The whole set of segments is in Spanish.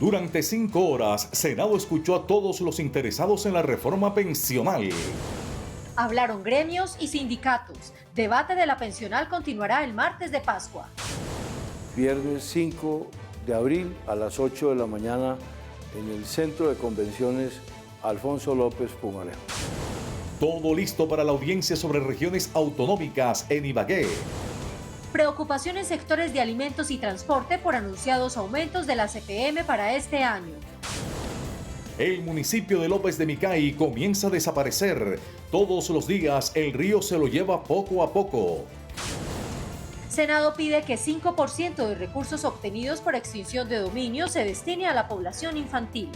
Durante 5 horas, Senado escuchó a todos los interesados en la reforma pensional. Hablaron gremios y sindicatos. Debate de la pensional continuará el martes de Pascua. Viernes 5 de abril a las 8 de la mañana en el Centro de Convenciones Alfonso López Pumarejo. Todo listo para la audiencia sobre regiones autonómicas en Ibagué. Preocupación en sectores de alimentos y transporte por anunciados aumentos de la CPM para este año. El municipio de López de Micay comienza a desaparecer. Todos los días el río se lo lleva poco a poco. Senado pide que 5% de recursos obtenidos por extinción de dominio se destine a la población infantil.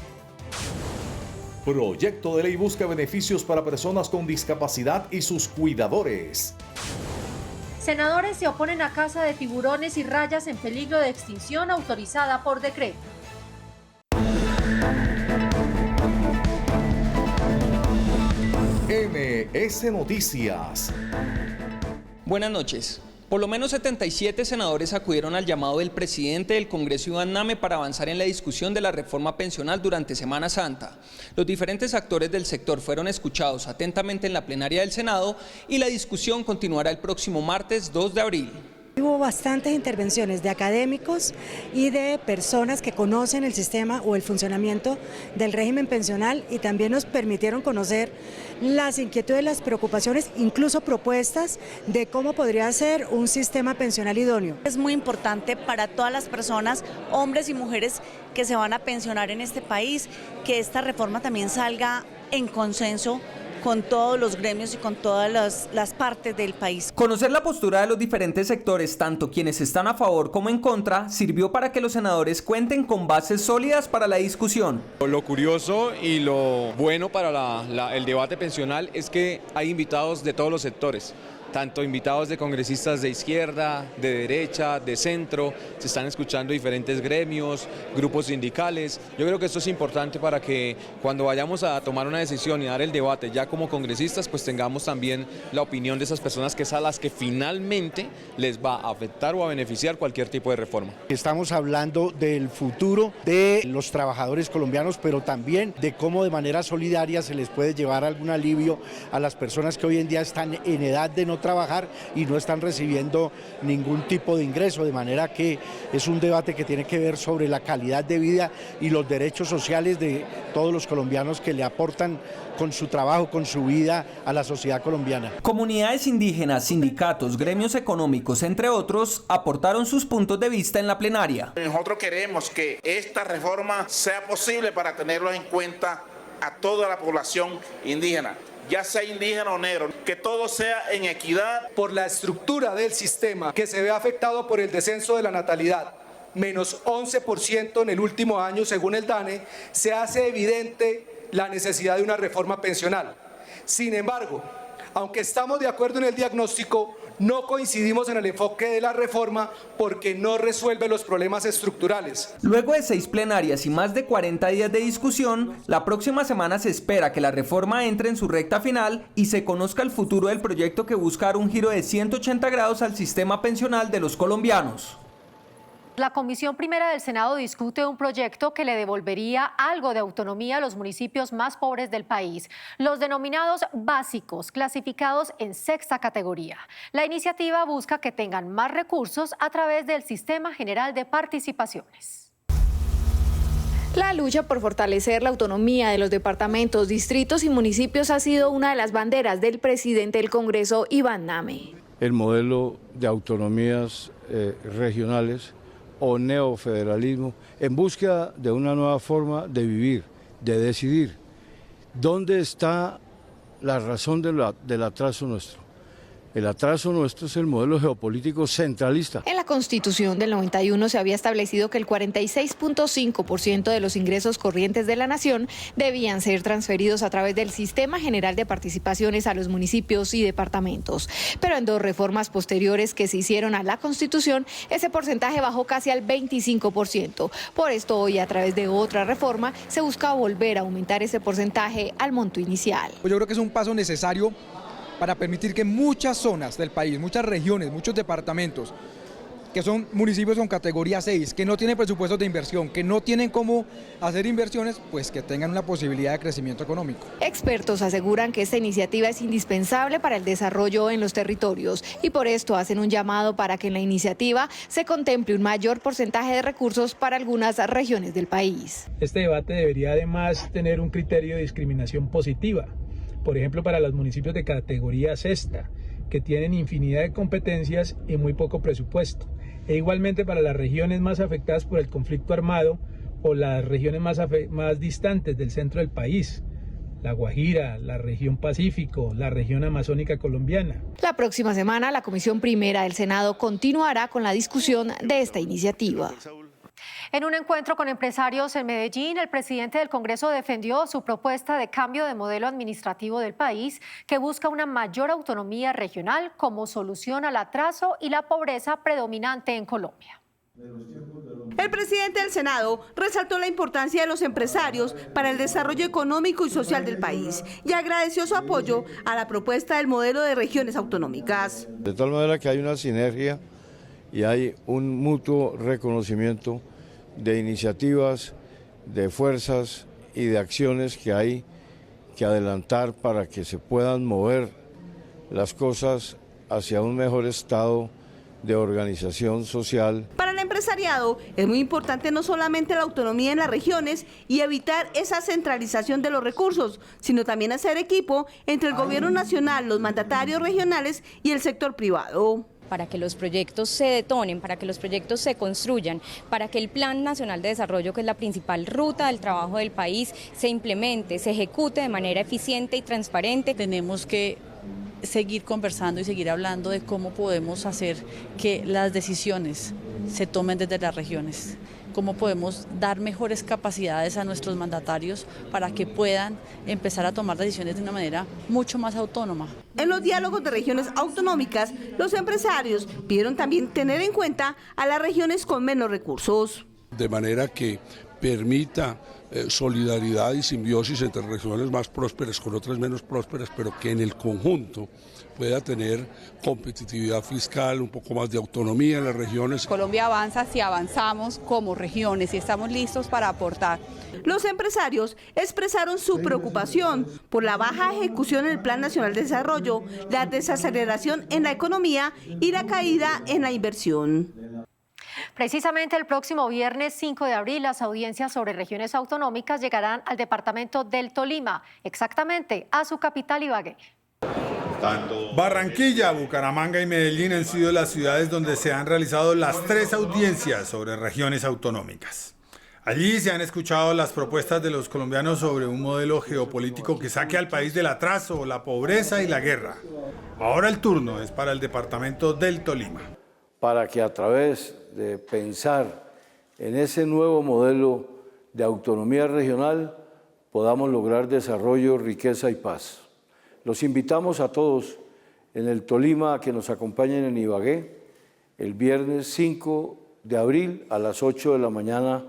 Proyecto de ley busca beneficios para personas con discapacidad y sus cuidadores. Senadores se oponen a caza de tiburones y rayas en peligro de extinción autorizada por decreto. NS Noticias. Buenas noches. Por lo menos 77 senadores acudieron al llamado del presidente del Congreso, Iván Name, para avanzar en la discusión de la reforma pensional durante Semana Santa. Los diferentes actores del sector fueron escuchados atentamente en la plenaria del Senado y la discusión continuará el próximo martes 2 de abril. Hubo bastantes intervenciones de académicos y de personas que conocen el sistema o el funcionamiento del régimen pensional y también nos permitieron conocer las inquietudes, las preocupaciones, incluso propuestas de cómo podría ser un sistema pensional idóneo. Es muy importante para todas las personas, hombres y mujeres que se van a pensionar en este país, que esta reforma también salga en consenso con todos los gremios y con todas las partes del país. Conocer la postura de los diferentes sectores, tanto quienes están a favor como en contra, sirvió para que los senadores cuenten con bases sólidas para la discusión. Lo curioso y lo bueno para el debate pensional es que hay invitados de todos los sectores, tanto invitados de congresistas de izquierda, de derecha, de centro, se están escuchando diferentes gremios, grupos sindicales. Yo creo que esto es importante para que cuando vayamos a tomar una decisión y dar el debate ya como congresistas, pues tengamos también la opinión de esas personas que es a las que finalmente les va a afectar o a beneficiar cualquier tipo de reforma. Estamos hablando del futuro de los trabajadores colombianos, pero también de cómo de manera solidaria se les puede llevar algún alivio a las personas que hoy en día están en edad de no trabajar y no están recibiendo ningún tipo de ingreso, de manera que es un debate que tiene que ver sobre la calidad de vida y los derechos sociales de todos los colombianos que le aportan con su trabajo, con su vida a la sociedad colombiana. Comunidades indígenas, sindicatos, gremios económicos, entre otros, aportaron sus puntos de vista en la plenaria. Nosotros queremos que esta reforma sea posible para tenerlo en cuenta a toda la población indígena, ya sea indígena o negro, que todo sea en equidad. Por la estructura del sistema que se ve afectado por el descenso de la natalidad, menos 11% en el último año según el DANE, se hace evidente la necesidad de una reforma pensional. Sin embargo, aunque estamos de acuerdo en el diagnóstico, no coincidimos en el enfoque de la reforma porque no resuelve los problemas estructurales. Luego de 6 plenarias y más de 40 días de discusión, la próxima semana se espera que la reforma entre en su recta final y se conozca el futuro del proyecto que busca dar un giro de 180 grados al sistema pensional de los colombianos. La Comisión Primera del Senado discute un proyecto que le devolvería algo de autonomía a los municipios más pobres del país, los denominados básicos, clasificados en 6ª categoría. La iniciativa busca que tengan más recursos a través del Sistema General de Participaciones. La lucha por fortalecer la autonomía de los departamentos, distritos y municipios ha sido una de las banderas del presidente del Congreso, Iván Name. El modelo de autonomías regionales o neofederalismo en búsqueda de una nueva forma de vivir, de decidir. ¿Dónde está la razón del atraso nuestro? El atraso nuestro es el modelo geopolítico centralista. En la Constitución del 91 se había establecido que el 46.5% de los ingresos corrientes de la nación debían ser transferidos a través del Sistema General de Participaciones a los municipios y departamentos. Pero en 2 reformas posteriores que se hicieron a la Constitución, ese porcentaje bajó casi al 25%. Por esto hoy, a través de otra reforma, se busca volver a aumentar ese porcentaje al monto inicial. Yo creo que es un paso necesario para permitir que muchas zonas del país, muchas regiones, muchos departamentos que son municipios con categoría 6, que no tienen presupuestos de inversión, que no tienen cómo hacer inversiones, pues que tengan una posibilidad de crecimiento económico. Expertos aseguran que esta iniciativa es indispensable para el desarrollo en los territorios y por esto hacen un llamado para que en la iniciativa se contemple un mayor porcentaje de recursos para algunas regiones del país. Este debate debería además tener un criterio de discriminación positiva, por ejemplo para los municipios de categoría sexta, que tienen infinidad de competencias y muy poco presupuesto, e igualmente para las regiones más afectadas por el conflicto armado o las regiones más distantes del centro del país, La Guajira, la región Pacífico, la región amazónica colombiana. La próxima semana la Comisión Primera del Senado continuará con la discusión de esta iniciativa. En un encuentro con empresarios en Medellín, el presidente del Congreso defendió su propuesta de cambio de modelo administrativo del país que busca una mayor autonomía regional como solución al atraso y la pobreza predominante en Colombia. El presidente del Senado resaltó la importancia de los empresarios para el desarrollo económico y social del país y agradeció su apoyo a la propuesta del modelo de regiones autonómicas. De tal manera que hay una sinergia y hay un mutuo reconocimiento de iniciativas, de fuerzas y de acciones que hay que adelantar para que se puedan mover las cosas hacia un mejor estado de organización social. Para el empresariado es muy importante no solamente la autonomía en las regiones y evitar esa centralización de los recursos, sino también hacer equipo entre el gobierno nacional, los mandatarios regionales y el sector privado. Para que los proyectos se detonen, para que los proyectos se construyan, para que el Plan Nacional de Desarrollo, que es la principal ruta del trabajo del país, se implemente, se ejecute de manera eficiente y transparente. Tenemos que seguir conversando y seguir hablando de cómo podemos hacer que las decisiones se tomen desde las regiones, cómo podemos dar mejores capacidades a nuestros mandatarios para que puedan empezar a tomar decisiones de una manera mucho más autónoma. En los diálogos de regiones autonómicas, los empresarios pidieron también tener en cuenta a las regiones con menos recursos. De manera que permita solidaridad y simbiosis entre regiones más prósperas con otras menos prósperas, pero que en el conjunto pueda tener competitividad fiscal, un poco más de autonomía en las regiones. Colombia avanza si avanzamos como regiones y estamos listos para aportar. Los empresarios expresaron su preocupación por la baja ejecución en el Plan Nacional de Desarrollo, la desaceleración en la economía y la caída en la inversión. Precisamente el próximo viernes 5 de abril, las audiencias sobre regiones autonómicas llegarán al departamento del Tolima, exactamente a su capital Ibagué. Barranquilla, Bucaramanga y Medellín han sido las ciudades donde se han realizado las 3 audiencias sobre regiones autonómicas. Allí se han escuchado las propuestas de los colombianos sobre un modelo geopolítico que saque al país del atraso, la pobreza y la guerra. Ahora el turno es para el departamento del Tolima. Para que a través de pensar en ese nuevo modelo de autonomía regional podamos lograr desarrollo, riqueza y paz. Los invitamos a todos en el Tolima a que nos acompañen en Ibagué el viernes 5 de abril a las 8 de la mañana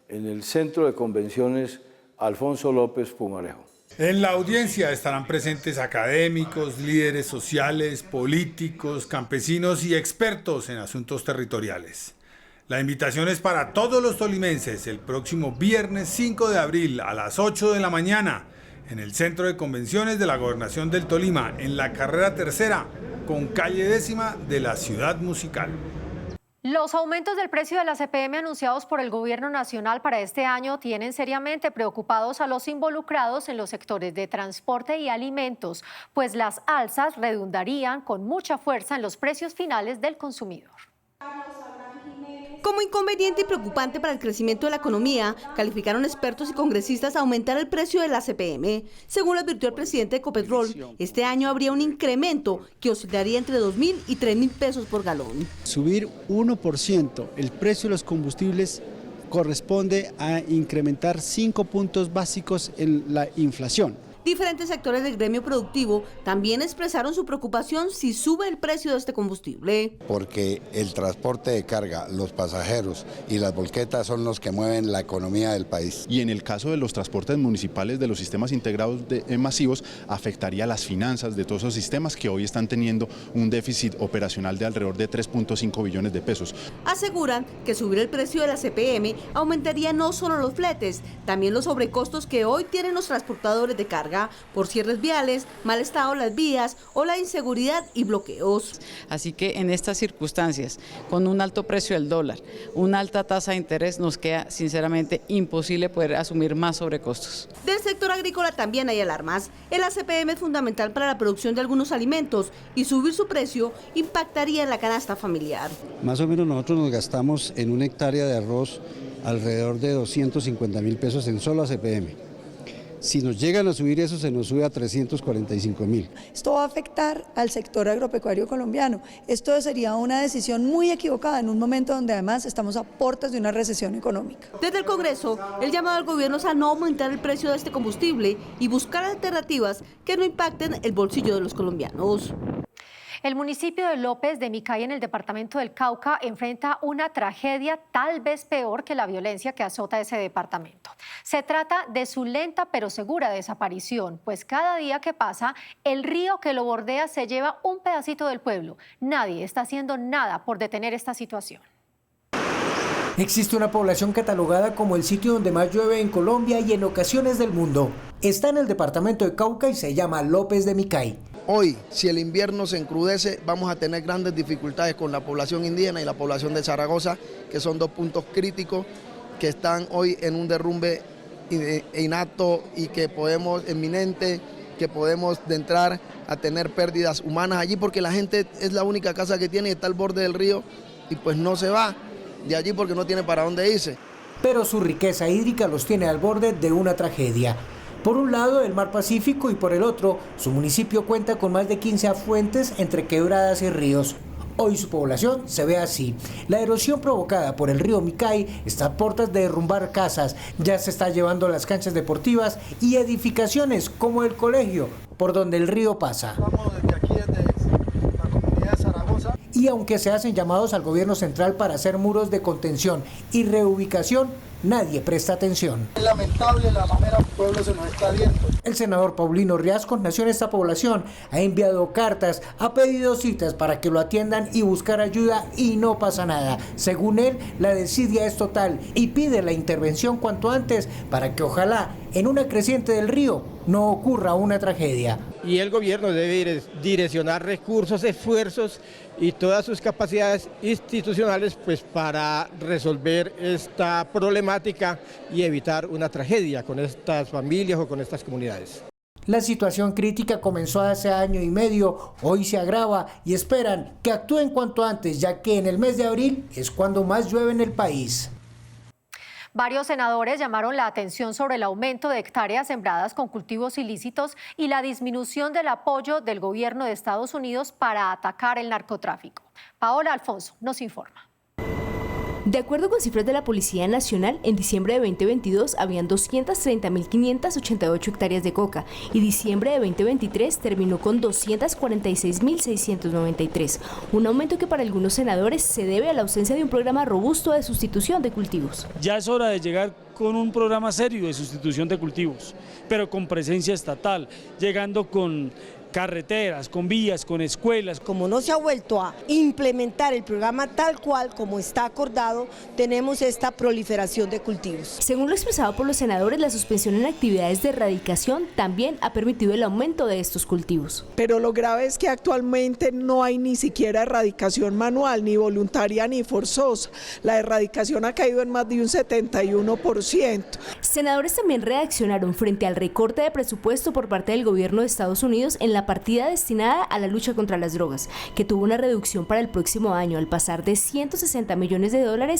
en el Centro de Convenciones Alfonso López Pumarejo. En la audiencia estarán presentes académicos, líderes sociales, políticos, campesinos y expertos en asuntos territoriales. La invitación es para todos los tolimenses el próximo viernes 5 de abril a las 8 de la mañana en el Centro de Convenciones de la Gobernación del Tolima, en la carrera tercera, con calle 10ª de la Ciudad Musical. Los aumentos del precio de la CPM anunciados por el Gobierno Nacional para este año tienen seriamente preocupados a los involucrados en los sectores de transporte y alimentos, pues las alzas redundarían con mucha fuerza en los precios finales del consumidor. Como inconveniente y preocupante para el crecimiento de la economía, calificaron expertos y congresistas a aumentar el precio de la CPM. Según lo advirtió el presidente de Ecopetrol, este año habría un incremento que oscilaría entre 2.000 y 3.000 pesos por galón. Subir 1% el precio de los combustibles corresponde a incrementar 5 puntos básicos en la inflación. Diferentes sectores del gremio productivo también expresaron su preocupación si sube el precio de este combustible. Porque el transporte de carga, los pasajeros y las volquetas son los que mueven la economía del país. Y en el caso de los transportes municipales de los sistemas integrados masivos, afectaría las finanzas de todos esos sistemas que hoy están teniendo un déficit operacional de alrededor de 3.5 billones de pesos. Aseguran que subir el precio de la CPM aumentaría no solo los fletes, también los sobrecostos que hoy tienen los transportadores de carga por cierres viales, mal estado de las vías o la inseguridad y bloqueos. Así que en estas circunstancias, con un alto precio del dólar, una alta tasa de interés, nos queda sinceramente imposible poder asumir más sobrecostos. Del sector agrícola también hay alarmas. El ACPM es fundamental para la producción de algunos alimentos y subir su precio impactaría en la canasta familiar. Más o menos nosotros nos gastamos en una hectárea de arroz alrededor de 250.000 pesos en solo ACPM. Si nos llegan a subir eso, se nos sube a 345.000. Esto va a afectar al sector agropecuario colombiano. Esto sería una decisión muy equivocada en un momento donde además estamos a puertas de una recesión económica. Desde el Congreso, el llamado al gobierno es a no aumentar el precio de este combustible y buscar alternativas que no impacten el bolsillo de los colombianos. El municipio de López de Micay, en el departamento del Cauca, enfrenta una tragedia tal vez peor que la violencia que azota ese departamento. Se trata de su lenta pero segura desaparición, pues cada día que pasa, el río que lo bordea se lleva un pedacito del pueblo. Nadie está haciendo nada por detener esta situación. Existe una población catalogada como el sitio donde más llueve en Colombia y en ocasiones del mundo. Está en el departamento de Cauca y se llama López de Micay. Hoy, si el invierno se encrudece, vamos a tener grandes dificultades con la población indígena y la población de Zaragoza, que son dos puntos críticos que están hoy en un derrumbe innato y que inminente, que podemos entrar a tener pérdidas humanas allí porque la gente es la única casa que tiene y está al borde del río y pues no se va de allí porque no tiene para dónde irse. Pero su riqueza hídrica los tiene al borde de una tragedia. Por un lado, el mar Pacífico y por el otro, su municipio cuenta con más de 15 afluentes entre quebradas y ríos. Hoy su población se ve así. La erosión provocada por el río Micay está a puertas de derrumbar casas. Ya se está llevando las canchas deportivas y edificaciones como el colegio, por donde el río pasa. Y aunque se hacen llamados al gobierno central para hacer muros de contención y reubicación, nadie presta atención. Es lamentable la manera el pueblo se nos está viendo. El senador Paulino Riascos nació en esta población, ha enviado cartas, ha pedido citas para que lo atiendan y buscar ayuda y no pasa nada. Según él, la desidia es total y pide la intervención cuanto antes para que ojalá en una creciente del río no ocurra una tragedia. Y el gobierno debe direccionar recursos, esfuerzos y todas sus capacidades institucionales pues para resolver esta problemática y evitar una tragedia con estas familias o con estas comunidades. La situación crítica comenzó hace año y medio, hoy se agrava y esperan que actúen cuanto antes, ya que en el mes de abril es cuando más llueve en el país. Varios senadores llamaron la atención sobre el aumento de hectáreas sembradas con cultivos ilícitos y la disminución del apoyo del gobierno de Estados Unidos para atacar el narcotráfico. Paola Alfonso nos informa. De acuerdo con cifras de la Policía Nacional, en diciembre de 2022 habían 230.588 hectáreas de coca y diciembre de 2023 terminó con 246.693, un aumento que para algunos senadores se debe a la ausencia de un programa robusto de sustitución de cultivos. Ya es hora de llegar con un programa serio de sustitución de cultivos, pero con presencia estatal, llegando con carreteras, con vías, con escuelas. Como no se ha vuelto a implementar el programa tal cual como está acordado, tenemos esta proliferación de cultivos. Según lo expresado por los senadores, la suspensión en actividades de erradicación también ha permitido el aumento de estos cultivos. Pero lo grave es que actualmente no hay ni siquiera erradicación manual, ni voluntaria ni forzosa. La erradicación ha caído en más de un 71%. Senadores también reaccionaron frente al recorte de presupuesto por parte del gobierno de Estados Unidos en la partida destinada a la lucha contra las drogas, que tuvo una reducción para el próximo año al pasar de $160 millones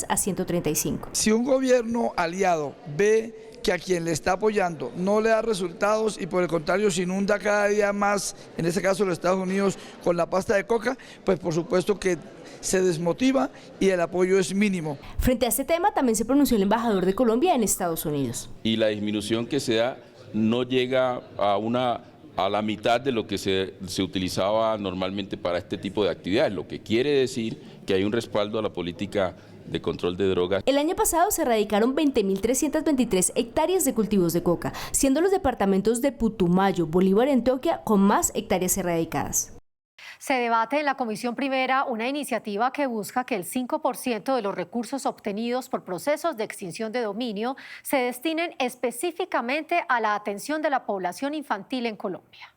a 135. Si un gobierno aliado ve que a quien le está apoyando no le da resultados y por el contrario se inunda cada día más, en este caso los Estados Unidos, con la pasta de coca, pues por supuesto que se desmotiva y el apoyo es mínimo. Frente a este tema también se pronunció el embajador de Colombia en Estados Unidos. Y la disminución que se da no llega a la mitad de lo que se utilizaba normalmente para este tipo de actividades, lo que quiere decir que hay un respaldo a la política de control de drogas. El año pasado se erradicaron 20.323 hectáreas de cultivos de coca, siendo los departamentos de Putumayo, Bolívar y Antioquia con más hectáreas erradicadas. Se debate en la Comisión Primera una iniciativa que busca que el 5% de los recursos obtenidos por procesos de extinción de dominio se destinen específicamente a la atención de la población infantil en Colombia.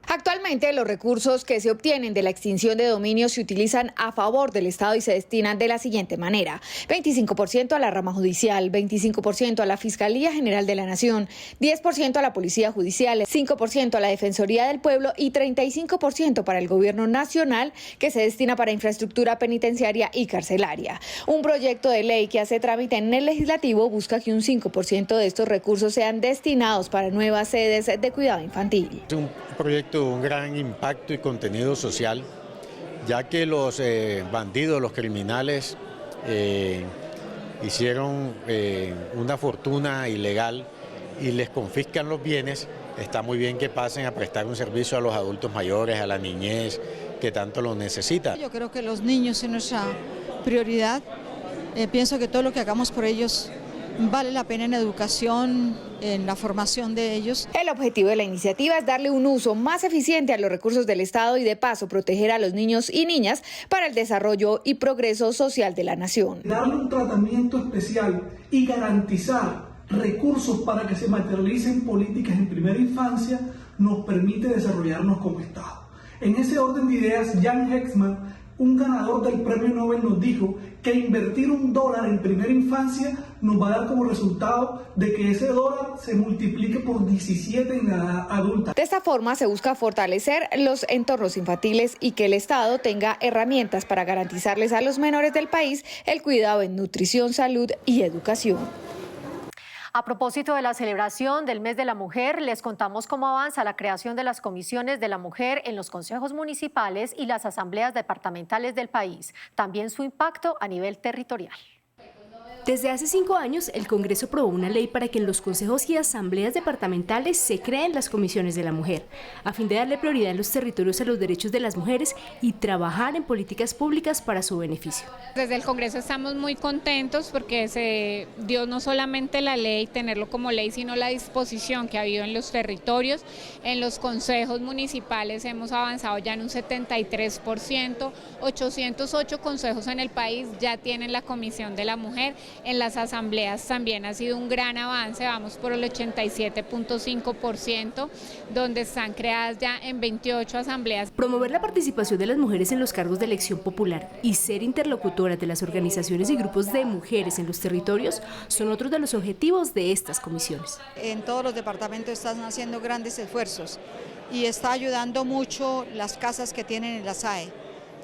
Actualmente los recursos que se obtienen de la extinción de dominio se utilizan a favor del Estado y se destinan de la siguiente manera: 25% a la rama judicial, 25% a la Fiscalía General de la Nación, 10% a la Policía Judicial, 5% a la Defensoría del Pueblo y 35% para el Gobierno Nacional, que se destina para infraestructura penitenciaria y carcelaria. Un proyecto de ley que hace trámite en el Legislativo busca que un 5% de estos recursos sean destinados para nuevas sedes de cuidado infantil. Es un proyecto de un gran impacto y contenido social, ya que los bandidos, los criminales hicieron una fortuna ilegal y les confiscan los bienes. Está muy bien que pasen a prestar un servicio a los adultos mayores, a la niñez que tanto lo necesita. Yo creo que los niños son nuestra prioridad. Pienso que todo lo que hagamos por ellos vale la pena en educación, en la formación de ellos. El objetivo de la iniciativa es darle un uso más eficiente a los recursos del Estado y de paso proteger a los niños y niñas para el desarrollo y progreso social de la nación. Darle un tratamiento especial y garantizar recursos para que se materialicen políticas en primera infancia nos permite desarrollarnos como Estado. En ese orden de ideas, Jan Hexman, un ganador del premio Nobel, nos dijo que invertir $1 en primera infancia nos va a dar como resultado de que ese dólar se multiplique por 17 en la edad adulta. De esta forma se busca fortalecer los entornos infantiles y que el Estado tenga herramientas para garantizarles a los menores del país el cuidado en nutrición, salud y educación. A propósito de la celebración del Mes de la Mujer, les contamos cómo avanza la creación de las comisiones de la mujer en los consejos municipales y las asambleas departamentales del país, también su impacto a nivel territorial. Desde hace 5 años, el Congreso aprobó una ley para que en los consejos y asambleas departamentales se creen las comisiones de la mujer, a fin de darle prioridad en los territorios a los derechos de las mujeres y trabajar en políticas públicas para su beneficio. Desde el Congreso estamos muy contentos porque se dio no solamente la ley, tenerlo como ley, sino la disposición que ha habido en los territorios. En los consejos municipales hemos avanzado ya en un 73%, 808 consejos en el país ya tienen la comisión de la mujer. En las asambleas también ha sido un gran avance, vamos por el 87.5%, donde están creadas ya en 28 asambleas. Promover la participación de las mujeres en los cargos de elección popular y ser interlocutoras de las organizaciones y grupos de mujeres en los territorios son otros de los objetivos de estas comisiones. En todos los departamentos están haciendo grandes esfuerzos y está ayudando mucho las casas que tienen en la SAE.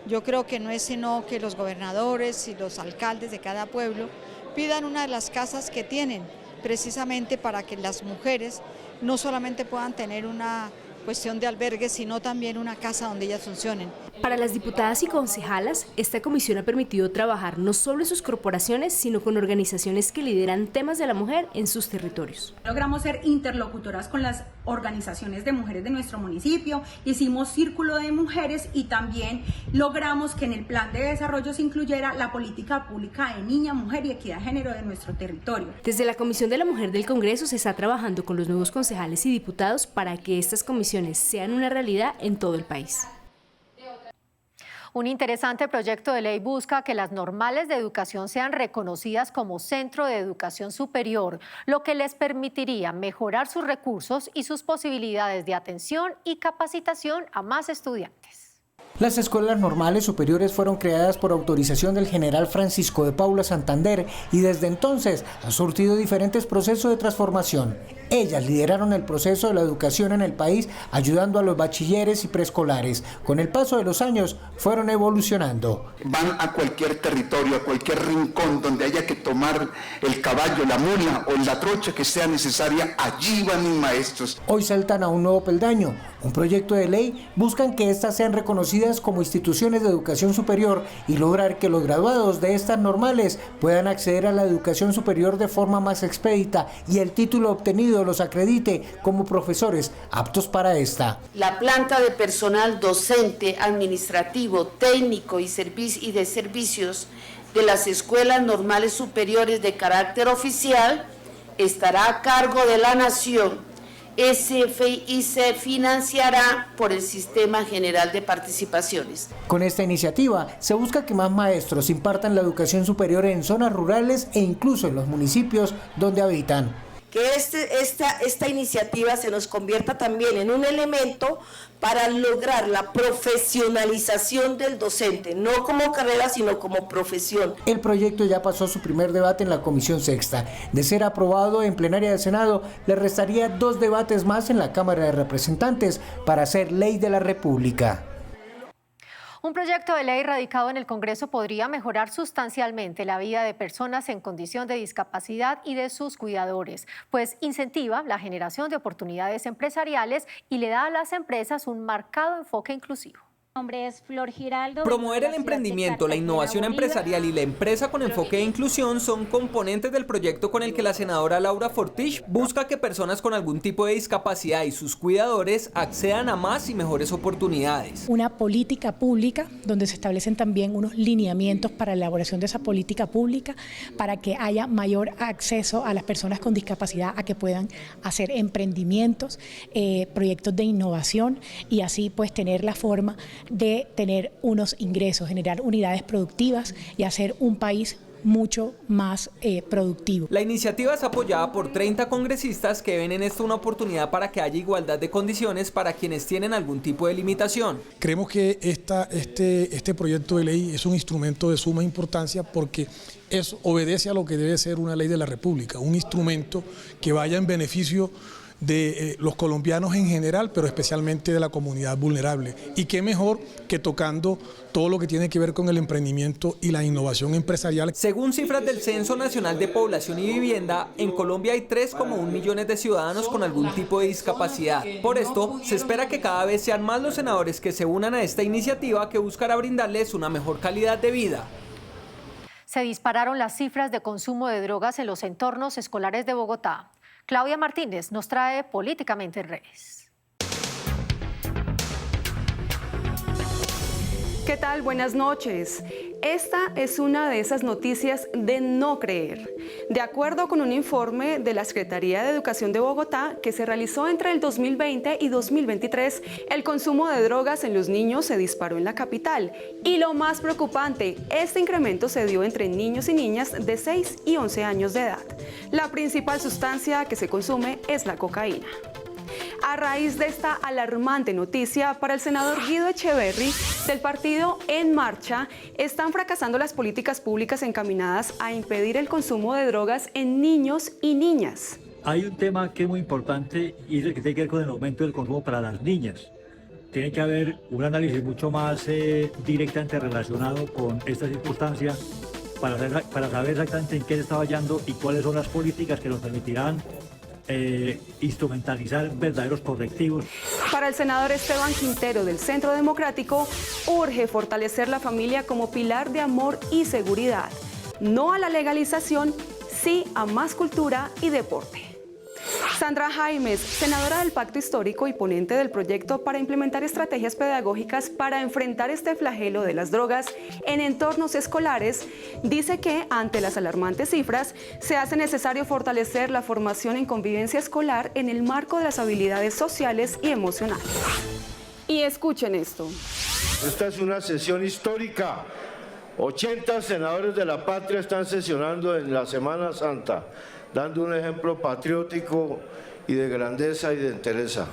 Yo creo que no es sino que los gobernadores y los alcaldes de cada pueblo pidan una de las casas que tienen, precisamente para que las mujeres no solamente puedan tener una cuestión de albergue, sino también una casa donde ellas funcionen. Para las diputadas y concejalas, esta comisión ha permitido trabajar no solo en sus corporaciones, sino con organizaciones que lideran temas de la mujer en sus territorios. Logramos ser interlocutoras con las organizaciones de mujeres de nuestro municipio, hicimos círculo de mujeres y también logramos que en el plan de desarrollo se incluyera la política pública de niña, mujer y equidad de género de nuestro territorio. Desde la Comisión de la Mujer del Congreso se está trabajando con los nuevos concejales y diputados para que estas comisiones sean una realidad en todo el país. Un interesante proyecto de ley busca que las normales de educación sean reconocidas como centro de educación superior, lo que les permitiría mejorar sus recursos y sus posibilidades de atención y capacitación a más estudiantes. Las escuelas normales superiores fueron creadas por autorización del general Francisco de Paula Santander y desde entonces han surtido diferentes procesos de transformación. Ellas lideraron el proceso de la educación en el país, ayudando a los bachilleres y preescolares. Con el paso de los años fueron evolucionando. Van a cualquier territorio, a cualquier rincón donde haya que tomar el caballo, la mula o la trocha que sea necesaria, allí van mis maestros. Hoy saltan a un nuevo peldaño. Un proyecto de ley buscan que éstas sean reconocidas reconocidas como instituciones de educación superior y lograr que los graduados de estas normales puedan acceder a la educación superior de forma más expedita y el título obtenido los acredite como profesores aptos para esta. La planta de personal docente, administrativo, técnico y de servicios de las escuelas normales superiores de carácter oficial estará a cargo de la Nación y se financiará por el Sistema General de Participaciones. Con esta iniciativa se busca que más maestros impartan la educación superior en zonas rurales e incluso en los municipios donde habitan. Que esta iniciativa se nos convierta también en un elemento para lograr la profesionalización del docente, no como carrera, sino como profesión. El proyecto ya pasó su primer debate en la Comisión Sexta. De ser aprobado en plenaria del Senado, le restaría 2 debates más en la Cámara de Representantes para hacer ley de la República. Un proyecto de ley radicado en el Congreso podría mejorar sustancialmente la vida de personas en condición de discapacidad y de sus cuidadores, pues incentiva la generación de oportunidades empresariales y le da a las empresas un marcado enfoque inclusivo. Mi nombre es Flor Giraldo. Promover el emprendimiento, la innovación empresarial y la empresa con enfoque de inclusión son componentes del proyecto con el que la senadora Laura Fortich busca que personas con algún tipo de discapacidad y sus cuidadores accedan a más y mejores oportunidades. Una política pública donde se establecen también unos lineamientos para la elaboración de esa política pública para que haya mayor acceso a las personas con discapacidad a que puedan hacer emprendimientos, proyectos de innovación y así pues tener la forma de tener unos ingresos, generar unidades productivas y hacer un país mucho más productivo. La iniciativa es apoyada por 30 congresistas que ven en esto una oportunidad para que haya igualdad de condiciones para quienes tienen algún tipo de limitación. Creemos que este proyecto de ley es un instrumento de suma importancia porque obedece a lo que debe ser una ley de la República, un instrumento que vaya en beneficio de los colombianos en general, pero especialmente de la comunidad vulnerable. Y qué mejor que tocando todo lo que tiene que ver con el emprendimiento y la innovación empresarial. Según cifras del Censo Nacional de Población y Vivienda, en Colombia hay 3,1 millones de ciudadanos con algún tipo de discapacidad. Por esto, se espera que cada vez sean más los senadores que se unan a esta iniciativa que buscará brindarles una mejor calidad de vida. Se dispararon las cifras de consumo de drogas en los entornos escolares de Bogotá. Claudia Martínez nos trae Políticamente en Redes. ¿Qué tal? Buenas noches. Esta es una de esas noticias de no creer. De acuerdo con un informe de la Secretaría de Educación de Bogotá que se realizó entre el 2020 y 2023, el consumo de drogas en los niños se disparó en la capital. Y lo más preocupante, este incremento se dio entre niños y niñas de 6 y 11 años de edad. La principal sustancia que se consume es la cocaína. A raíz de esta alarmante noticia, para el senador Guido Echeverry, del partido En Marcha, están fracasando las políticas públicas encaminadas a impedir el consumo de drogas en niños y niñas. Hay un tema que es muy importante y es el que tiene que ver con el aumento del consumo para las niñas. Tiene que haber un análisis mucho más directamente relacionado con esta circunstancia para saber exactamente en qué se está fallando y cuáles son las políticas que nos permitirán instrumentalizar verdaderos correctivos. Para el senador Esteban Quintero del Centro Democrático, urge fortalecer la familia como pilar de amor y seguridad. No a la legalización, sí a más cultura y deporte. Sandra Jaimes, senadora del Pacto Histórico y ponente del proyecto para implementar estrategias pedagógicas para enfrentar este flagelo de las drogas en entornos escolares, dice que ante las alarmantes cifras se hace necesario fortalecer la formación en convivencia escolar en el marco de las habilidades sociales y emocionales. Y escuchen esto. Esta es una sesión histórica. 80 senadores de la patria están sesionando en la Semana Santa, dando un ejemplo patriótico y de grandeza y de entereza.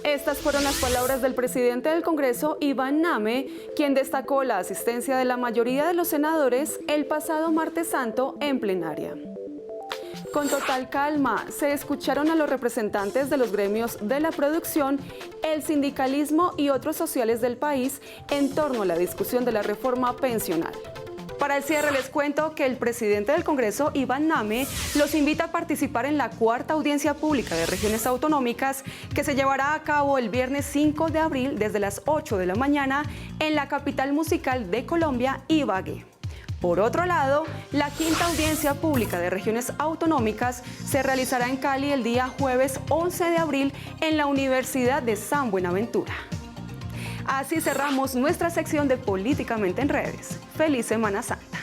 Estas fueron las palabras del presidente del Congreso, Iván Name, quien destacó la asistencia de la mayoría de los senadores el pasado martes santo en plenaria. Con total calma, se escucharon a los representantes de los gremios de la producción, el sindicalismo y otros sociales del país en torno a la discusión de la reforma pensional. Para el cierre les cuento que el presidente del Congreso, Iván Name, los invita a participar en la 4ª audiencia pública de regiones autonómicas que se llevará a cabo el viernes 5 de abril desde las 8 de la mañana en la capital musical de Colombia, Ibagué. Por otro lado, la 5ª audiencia pública de regiones autonómicas se realizará en Cali el día jueves 11 de abril en la Universidad de San Buenaventura. Así cerramos nuestra sección de Políticamente en Redes. ¡Feliz Semana Santa!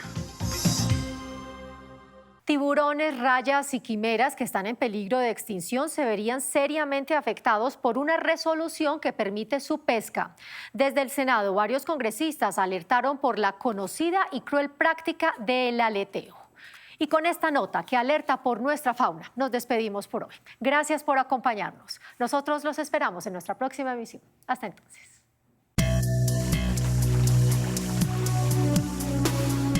Tiburones, rayas y quimeras que están en peligro de extinción se verían seriamente afectados por una resolución que permite su pesca. Desde el Senado, varios congresistas alertaron por la conocida y cruel práctica del aleteo. Y con esta nota que alerta por nuestra fauna, nos despedimos por hoy. Gracias por acompañarnos. Nosotros los esperamos en nuestra próxima emisión. Hasta entonces.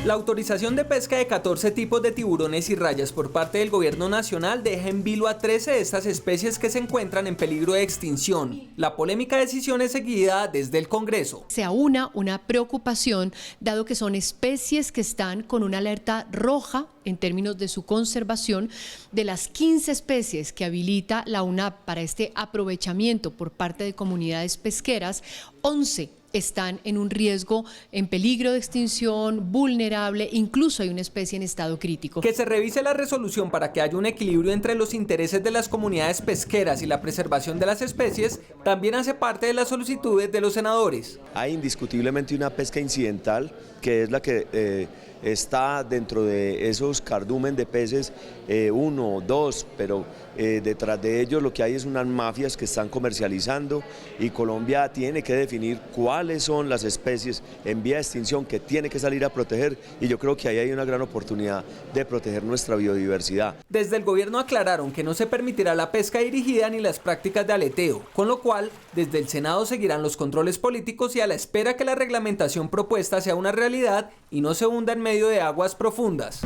La autorización de pesca de 14 tipos de tiburones y rayas por parte del Gobierno Nacional deja en vilo a 13 de estas especies que se encuentran en peligro de extinción. La polémica decisión es seguida desde el Congreso. Se aúna una preocupación, dado que son especies que están con una alerta roja en términos de su conservación. De las 15 especies que habilita la UNAP para este aprovechamiento por parte de comunidades pesqueras, 11 están en un riesgo, en peligro de extinción, vulnerable, incluso hay una especie en estado crítico. Que se revise la resolución para que haya un equilibrio entre los intereses de las comunidades pesqueras y la preservación de las especies también hace parte de las solicitudes de los senadores. Hay indiscutiblemente una pesca incidental, que es la que está dentro de esos cardumen de peces, 1 o 2, pero detrás de ellos lo que hay es unas mafias que están comercializando, y Colombia tiene que definir cuáles son las especies en vía de extinción que tiene que salir a proteger, y yo creo que ahí hay una gran oportunidad de proteger nuestra biodiversidad. Desde el gobierno aclararon que no se permitirá la pesca dirigida ni las prácticas de aleteo, con lo cual desde el Senado seguirán los controles políticos y a la espera que la reglamentación propuesta sea una realidad y no se hunda en medio de aguas profundas.